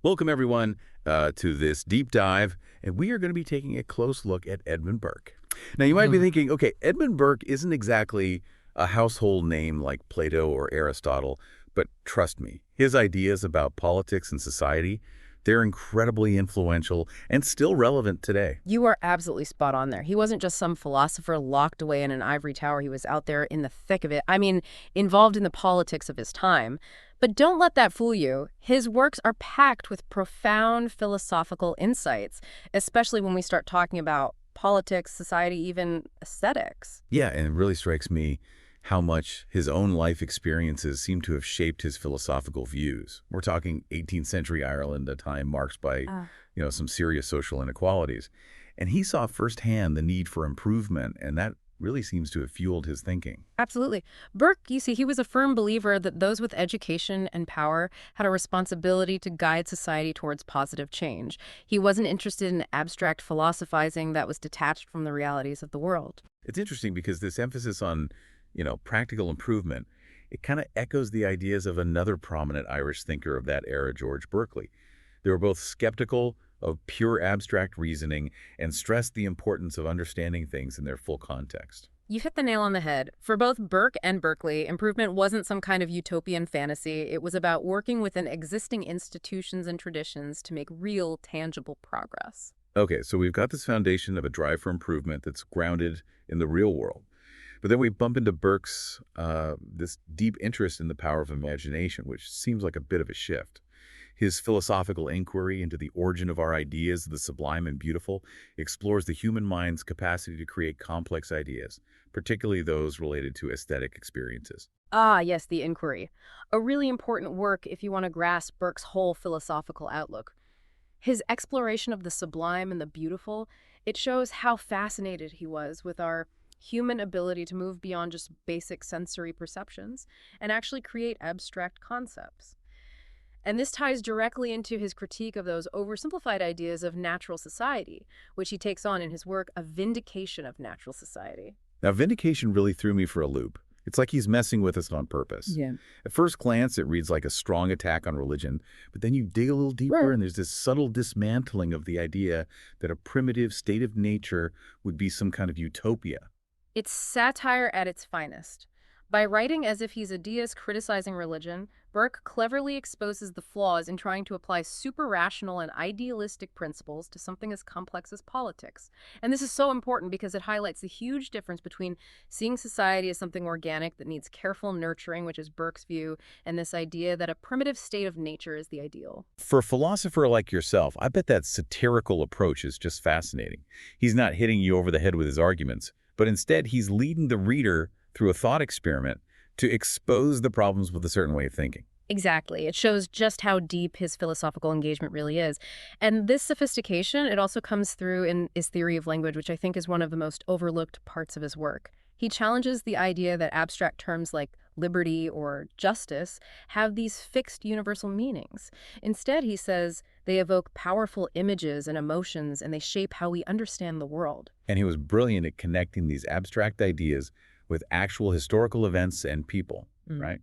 Welcome, everyone, to this deep dive, and we are going to be taking a close look at Edmund Burke. Now, you might be Mhm. thinking, okay, Edmund Burke isn't exactly a household name like Plato or Aristotle, but trust me, his ideas about politics and society, they're incredibly influential and still relevant today. You are absolutely spot on there. He wasn't just some philosopher locked away in an ivory tower. He was out there in the thick of it. I mean, involved in the politics of his time. But don't let that fool you. His works are packed with profound philosophical insights, especially when we start talking about politics, society, even aesthetics. Yeah, and it really strikes me how much his own life experiences seem to have shaped his philosophical views. We're talking 18th century Ireland, a time marked by, some serious social inequalities. And he saw firsthand the need for improvement, and that really seems to have fueled his thinking. Absolutely. Burke, you see, he was a firm believer that those with education and power had a responsibility to guide society towards positive change. He wasn't interested in abstract philosophizing that was detached from the realities of the world. It's interesting because this emphasis on, practical improvement, it kind of echoes the ideas of another prominent Irish thinker of that era, George Berkeley. They were both skeptical of pure abstract reasoning and stressed the importance of understanding things in their full context. You hit the nail on the head. For both Burke and Berkeley, improvement wasn't some kind of utopian fantasy. It was about working within existing institutions and traditions to make real, tangible progress. Okay, so we've got this foundation of a drive for improvement that's grounded in the real world. But then we bump into Burke's this deep interest in the power of imagination, which seems like a bit of a shift. His philosophical inquiry into the origin of our ideas, the sublime and beautiful, explores the human mind's capacity to create complex ideas, particularly those related to aesthetic experiences. Ah, yes, the inquiry. A really important work if you want to grasp Burke's whole philosophical outlook. His exploration of the sublime and the beautiful, it shows how fascinated he was with our human ability to move beyond just basic sensory perceptions and actually create abstract concepts. And this ties directly into his critique of those oversimplified ideas of natural society, which he takes on in his work, A Vindication of Natural Society. Now, vindication really threw me for a loop. It's like he's messing with us on purpose. Yeah. At first glance, it reads like a strong attack on religion, but then you dig a little deeper Right. and there's this subtle dismantling of the idea that a primitive state of nature would be some kind of utopia. It's satire at its finest. By writing as if he's a deist criticizing religion, Burke cleverly exposes the flaws in trying to apply super-rational and idealistic principles to something as complex as politics. And this is so important because it highlights the huge difference between seeing society as something organic that needs careful nurturing, which is Burke's view, and this idea that a primitive state of nature is the ideal. For a philosopher like yourself, I bet that satirical approach is just fascinating. He's not hitting you over the head with his arguments, but instead he's leading the reader through a thought experiment to expose the problems with a certain way of thinking. Exactly. It shows just how deep his philosophical engagement really is. And this sophistication, it also comes through in his theory of language, which I think is one of the most overlooked parts of his work. He challenges the idea that abstract terms like liberty or justice have these fixed universal meanings. Instead, he says they evoke powerful images and emotions, and they shape how we understand the world. And he was brilliant at connecting these abstract ideas with actual historical events and people, right?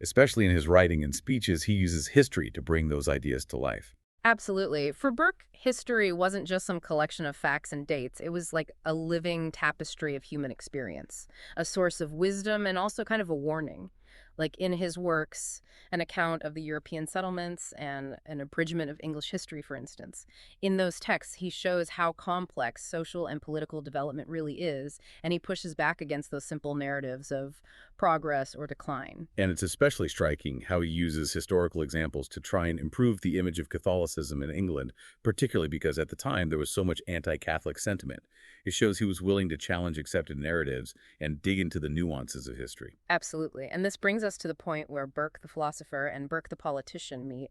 Especially in his writing and speeches, he uses history to bring those ideas to life. Absolutely. For Burke, history wasn't just some collection of facts and dates. It was like a living tapestry of human experience, a source of wisdom and also kind of a warning. Like in his works, an account of the European settlements and an abridgment of English history, for instance. In those texts, he shows how complex social and political development really is, and he pushes back against those simple narratives of progress or decline. And it's especially striking how he uses historical examples to try and improve the image of Catholicism in England, particularly because at the time there was so much anti-Catholic sentiment. It shows he was willing to challenge accepted narratives and dig into the nuances of history. Absolutely. And this brings us to the point where Burke the philosopher and Burke the politician meet.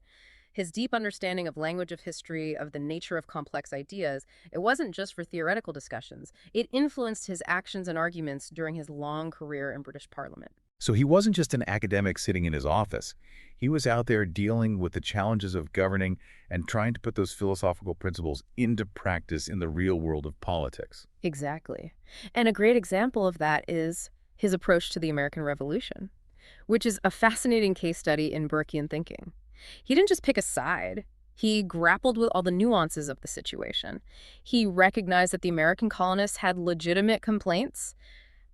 His deep understanding of language of history, of the nature of complex ideas, it wasn't just for theoretical discussions. It influenced his actions and arguments during his long career in British Parliament. So he wasn't just an academic sitting in his office. He was out there dealing with the challenges of governing and trying to put those philosophical principles into practice in the real world of politics. Exactly. And a great example of that is his approach to the American Revolution, which is a fascinating case study in Burkean thinking. He didn't just pick a side. He grappled with all the nuances of the situation. He recognized that the American colonists had legitimate complaints,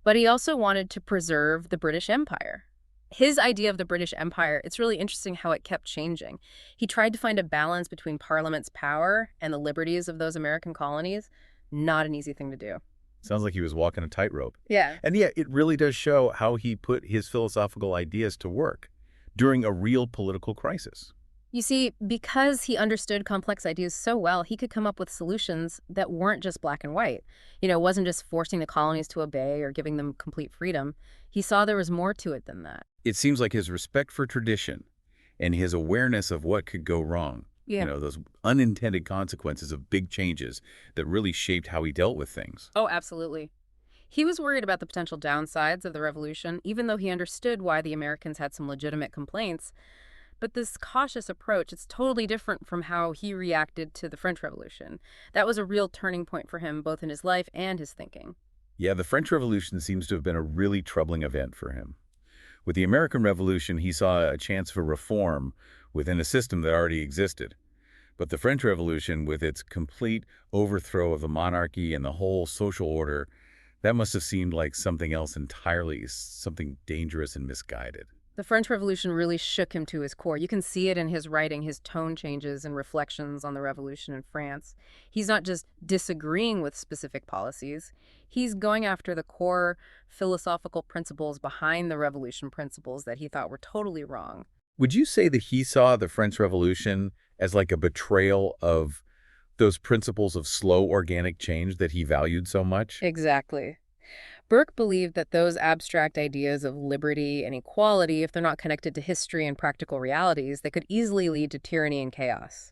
but he also wanted to preserve the British Empire. His idea of the British Empire, it's really interesting how it kept changing. He tried to find a balance between Parliament's power and the liberties of those American colonies. Not an easy thing to do. Sounds like he was walking a tightrope. Yeah. And yeah, it really does show how he put his philosophical ideas to work during a real political crisis. You see, because he understood complex ideas so well, he could come up with solutions that weren't just black and white. It wasn't just forcing the colonies to obey or giving them complete freedom. He saw there was more to it than that. It seems like his respect for tradition and his awareness of what could go wrong, Yeah. those unintended consequences of big changes that really shaped how he dealt with things. Oh, absolutely. He was worried about the potential downsides of the revolution, even though he understood why the Americans had some legitimate complaints. But this cautious approach, it's totally different from how he reacted to the French Revolution. That was a real turning point for him, both in his life and his thinking. Yeah, the French Revolution seems to have been a really troubling event for him. With the American Revolution, he saw a chance for reform within a system that already existed. But the French Revolution, with its complete overthrow of the monarchy and the whole social order, that must have seemed like something else entirely, something dangerous and misguided. The French Revolution really shook him to his core. You can see it in his writing, his tone changes and reflections on the revolution in France. He's not just disagreeing with specific policies. He's going after the core philosophical principles behind the revolution, principles that he thought were totally wrong. Would you say that he saw the French Revolution as like a betrayal of those principles of slow organic change that he valued so much? Exactly. Burke believed that those abstract ideas of liberty and equality, if they're not connected to history and practical realities, they could easily lead to tyranny and chaos.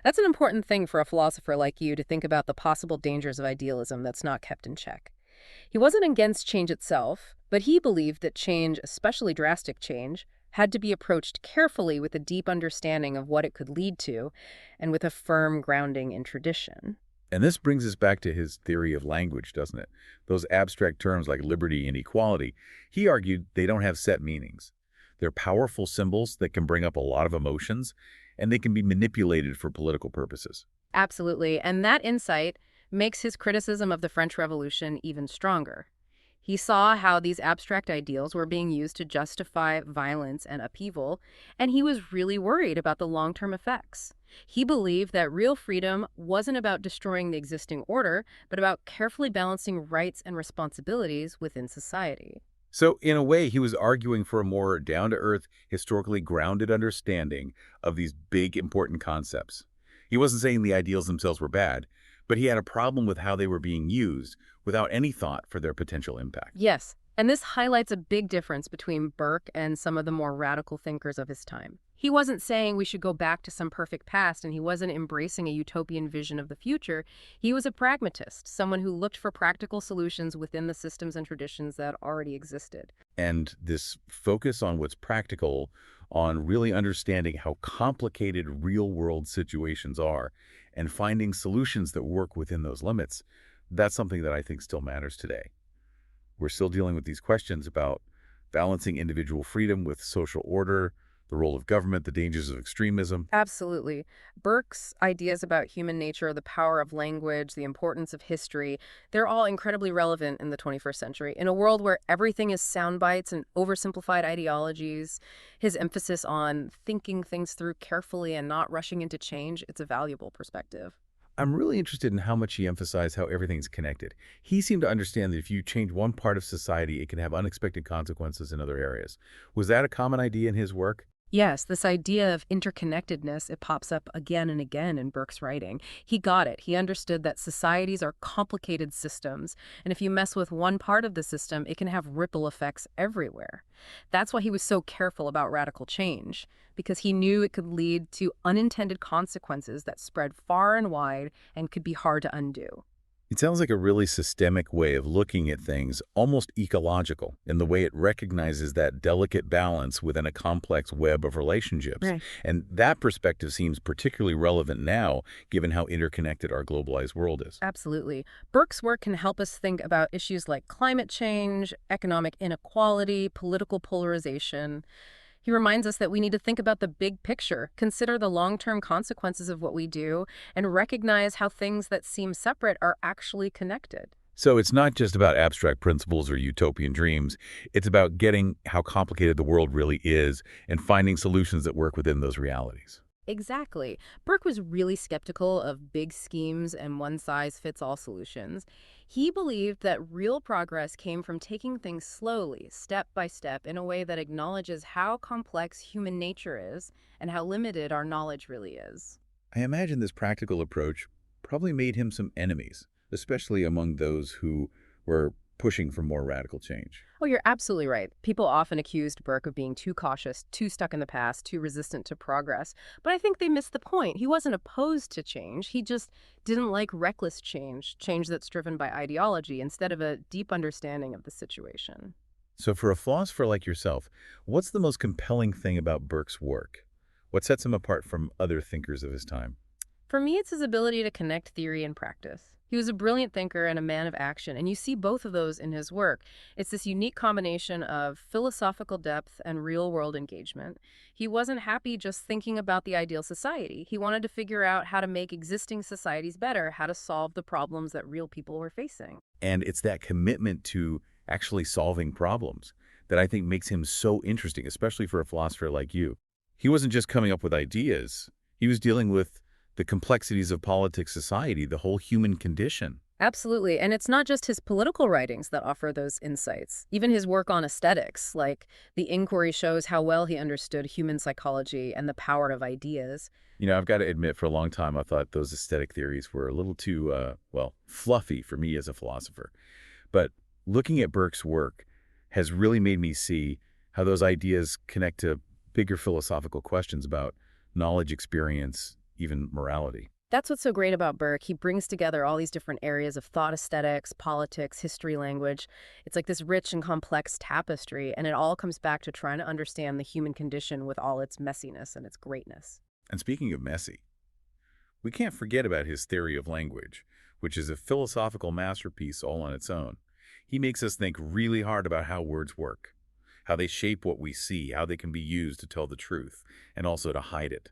That's an important thing for a philosopher like you to think about the possible dangers of idealism that's not kept in check. He wasn't against change itself, but he believed that change, especially drastic change, had to be approached carefully with a deep understanding of what it could lead to and with a firm grounding in tradition. And this brings us back to his theory of language, doesn't it? Those abstract terms like liberty and equality, he argued they don't have set meanings. They're powerful symbols that can bring up a lot of emotions, and they can be manipulated for political purposes. Absolutely, and that insight makes his criticism of the French Revolution even stronger. He saw how these abstract ideals were being used to justify violence and upheaval, and he was really worried about the long-term effects. He believed that real freedom wasn't about destroying the existing order, but about carefully balancing rights and responsibilities within society. So, in a way, he was arguing for a more down-to-earth, historically grounded understanding of these big, important concepts. He wasn't saying the ideals themselves were bad, but he had a problem with how they were being used without any thought for their potential impact. Yes, and this highlights a big difference between Burke and some of the more radical thinkers of his time. He wasn't saying we should go back to some perfect past, and he wasn't embracing a utopian vision of the future. He was a pragmatist, someone who looked for practical solutions within the systems and traditions that already existed. And this focus on what's practical, on really understanding how complicated real-world situations are, and finding solutions that work within those limits, that's something that I think still matters today. We're still dealing with these questions about balancing individual freedom with social order, the role of government, the dangers of extremism. Absolutely. Burke's ideas about human nature, the power of language, the importance of history, they're all incredibly relevant in the 21st century. In a world where everything is sound bites and oversimplified ideologies, his emphasis on thinking things through carefully and not rushing into change, it's a valuable perspective. I'm really interested in how much he emphasized how everything's connected. He seemed to understand that if you change one part of society, it can have unexpected consequences in other areas. Was that a common idea in his work? Yes, this idea of interconnectedness, it pops up again and again in Burke's writing. He got it. He understood that societies are complicated systems, and if you mess with one part of the system, it can have ripple effects everywhere. That's why he was so careful about radical change, because he knew it could lead to unintended consequences that spread far and wide and could be hard to undo. It sounds like a really systemic way of looking at things, almost ecological, in the way it recognizes that delicate balance within a complex web of relationships. Right. And that perspective seems particularly relevant now, given how interconnected our globalized world is. Absolutely. Burke's work can help us think about issues like climate change, economic inequality, political polarization. He reminds us that we need to think about the big picture, consider the long-term consequences of what we do, and recognize how things that seem separate are actually connected. So it's not just about abstract principles or utopian dreams. It's about getting how complicated the world really is and finding solutions that work within those realities. Exactly. Burke was really skeptical of big schemes and one-size-fits-all solutions. He believed that real progress came from taking things slowly, step by step, in a way that acknowledges how complex human nature is and how limited our knowledge really is. I imagine this practical approach probably made him some enemies, especially among those who were pushing for more radical change. Oh, you're absolutely right. People often accused Burke of being too cautious, too stuck in the past, too resistant to progress. But I think they missed the point. He wasn't opposed to change. He just didn't like reckless change, change that's driven by ideology instead of a deep understanding of the situation. So for a philosopher like yourself, what's the most compelling thing about Burke's work? What sets him apart from other thinkers of his time? For me, it's his ability to connect theory and practice. He was a brilliant thinker and a man of action, and you see both of those in his work. It's this unique combination of philosophical depth and real-world engagement. He wasn't happy just thinking about the ideal society. He wanted to figure out how to make existing societies better, how to solve the problems that real people were facing. And it's that commitment to actually solving problems that I think makes him so interesting, especially for a philosopher like you. He wasn't just coming up with ideas. He was dealing with the complexities of politics, society, the whole human condition. Absolutely. And it's not just his political writings that offer those insights. Even his work on aesthetics, like The Inquiry, shows how well he understood human psychology and the power of ideas. I've got to admit, for a long time, I thought those aesthetic theories were a little too, fluffy for me as a philosopher. But looking at Burke's work has really made me see how those ideas connect to bigger philosophical questions about knowledge, experience, even morality. That's what's so great about Burke. He brings together all these different areas of thought, aesthetics, politics, history, language. It's like this rich and complex tapestry, and it all comes back to trying to understand the human condition with all its messiness and its greatness. And speaking of messy, we can't forget about his theory of language, which is a philosophical masterpiece all on its own. He makes us think really hard about how words work, how they shape what we see, how they can be used to tell the truth, and also to hide it.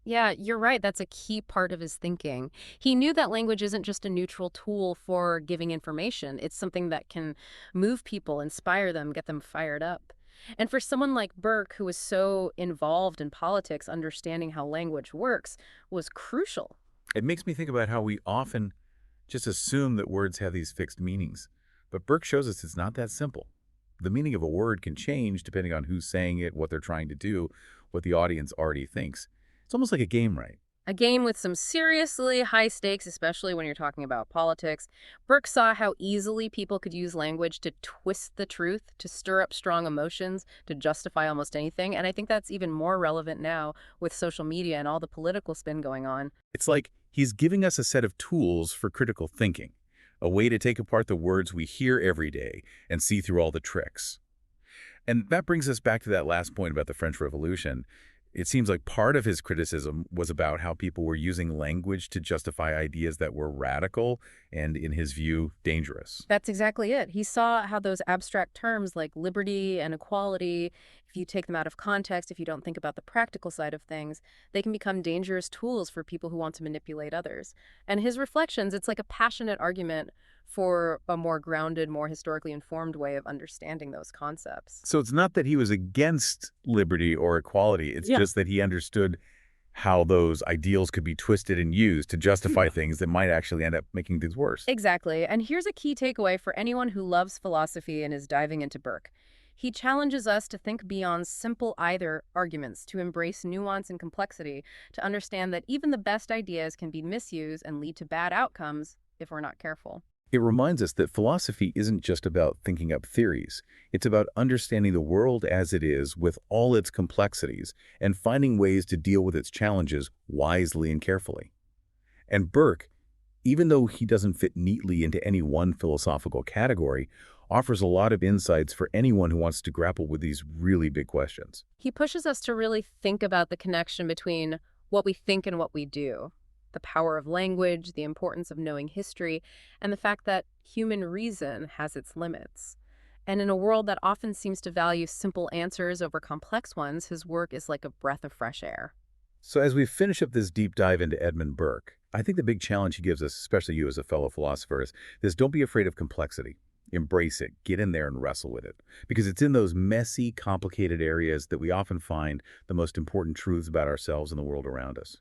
Yeah, you're right. That's a key part of his thinking. He knew that language isn't just a neutral tool for giving information. It's something that can move people, inspire them, get them fired up. And for someone like Burke, who was so involved in politics, understanding how language works was crucial. It makes me think about how we often just assume that words have these fixed meanings. But Burke shows us it's not that simple. The meaning of a word can change depending on who's saying it, what they're trying to do, what the audience already thinks. It's almost like a game, right? A game with some seriously high stakes, especially when you're talking about politics. Burke saw how easily people could use language to twist the truth, to stir up strong emotions, to justify almost anything. And I think that's even more relevant now with social media and all the political spin going on. It's like he's giving us a set of tools for critical thinking, a way to take apart the words we hear every day and see through all the tricks. And that brings us back to that last point about the French Revolution. It seems like part of his criticism was about how people were using language to justify ideas that were radical and, in his view, dangerous. That's exactly it. He saw how those abstract terms like liberty and equality, if you take them out of context, if you don't think about the practical side of things, they can become dangerous tools for people who want to manipulate others. And his reflections, it's like a passionate argument for a more grounded, more historically informed way of understanding those concepts. So it's not that he was against liberty or equality. It's Yeah. just that he understood how those ideals could be twisted and used to justify things that might actually end up making things worse. Exactly. And here's a key takeaway for anyone who loves philosophy and is diving into Burke. He challenges us to think beyond simple either arguments, to embrace nuance and complexity, to understand that even the best ideas can be misused and lead to bad outcomes if we're not careful. It reminds us that philosophy isn't just about thinking up theories. It's about understanding the world as it is with all its complexities and finding ways to deal with its challenges wisely and carefully. And Burke, even though he doesn't fit neatly into any one philosophical category, offers a lot of insights for anyone who wants to grapple with these really big questions. He pushes us to really think about the connection between what we think and what we do, the power of language, the importance of knowing history, and the fact that human reason has its limits. And in a world that often seems to value simple answers over complex ones, his work is like a breath of fresh air. So as we finish up this deep dive into Edmund Burke, I think the big challenge he gives us, especially you as a fellow philosopher, is this: don't be afraid of complexity. Embrace it. Get in there and wrestle with it. Because it's in those messy, complicated areas that we often find the most important truths about ourselves and the world around us.